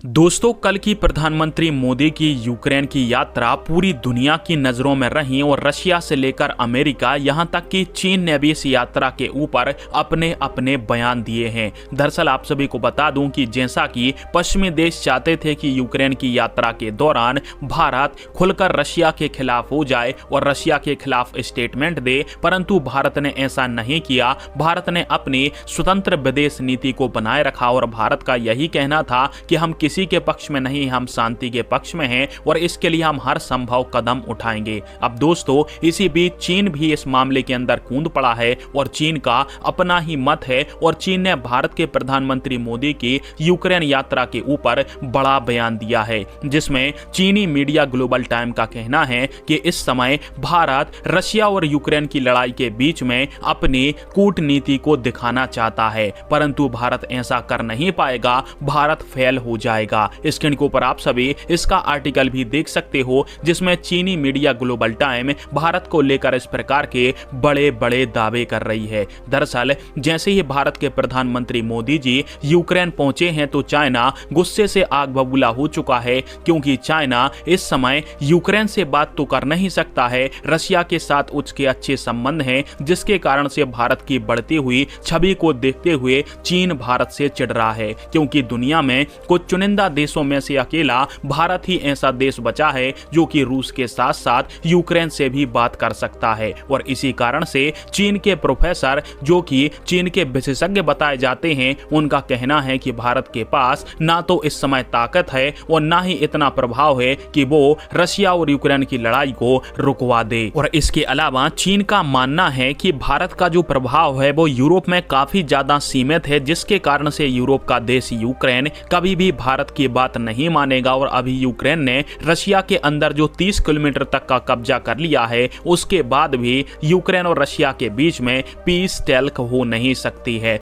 दोस्तों, कल की प्रधानमंत्री मोदी की यूक्रेन की यात्रा पूरी दुनिया की नजरों में रही और रशिया से लेकर अमेरिका यहां तक कि चीन ने भी इस यात्रा के ऊपर अपने अपने बयान दिए हैं। दरअसल आप सभी को बता दूं कि जैसा कि पश्चिमी देश चाहते थे कि यूक्रेन की यात्रा के दौरान भारत खुलकर रशिया के खिलाफ हो जाए और रशिया के खिलाफ स्टेटमेंट दे, परंतु भारत ने ऐसा नहीं किया। भारत ने अपनी स्वतंत्र विदेश नीति को बनाए रखा और भारत का यही कहना था कि हम किसी के पक्ष में नहीं, हम शांति के पक्ष में हैं और इसके लिए हम हर संभव कदम उठाएंगे। अब दोस्तों, इसी बीच चीन भी इस मामले के अंदर कूद पड़ा है और चीन का अपना ही मत है और चीन ने भारत के प्रधानमंत्री मोदी की यूक्रेन यात्रा के ऊपर बड़ा बयान दिया है, जिसमें चीनी मीडिया ग्लोबल टाइम का कहना है कि इस समय भारत रशिया और यूक्रेन की लड़ाई के बीच में अपनी कूटनीति को दिखाना चाहता है, परंतु भारत ऐसा कर नहीं पाएगा, भारत फेल हो जाएगा। स्क्रीन के ऊपर आप सभी इसका आर्टिकल भी देख सकते हो, जिसमें चीनी मीडिया ग्लोबल टाइम भारत को लेकर इस प्रकार के बड़े बड़े दावे कर रही है। दरअसल जैसे ही भारत के प्रधानमंत्री मोदी जी यूक्रेन पहुंचे हैं तो चाइना गुस्से से आग बबूला हो चुका है, क्योंकि चाइना इस समय यूक्रेन से बात तो कर नहीं सकता है, रशिया के साथ उसके अच्छे संबंध हैं, जिसके कारण से भारत की बढ़ती हुई छवि को देखते हुए चीन भारत से चिढ़ रहा है, क्योंकि दुनिया में कुछ चुनिंदा देशों में से अकेला भारत ही ऐसा देश बचा है जो कि रूस के साथ साथ यूक्रेन से भी बात कर सकता है। और इसी कारण से चीन के प्रोफेसर, जो कि चीन के विशेषज्ञ बताए जाते हैं, उनका कहना है कि भारत के पास ना तो इस समय ताकत है और ना ही इतना प्रभाव है कि वो रशिया और यूक्रेन की लड़ाई को रुकवा दे। और इसके अलावा चीन का मानना है कि भारत का जो प्रभाव है वो यूरोप में काफी ज्यादा सीमित है, जिसके कारण से यूरोप का देश यूक्रेन कभी भी भारत की बात नहीं मानेगा। और अभी यूक्रेन ने रशिया के अंदर जो 30 किलोमीटर तक का कब्जा कर लिया है, उसके बाद भी यूक्रेन और रशिया के बीच में पीस टेल्क हो नहीं सकती है।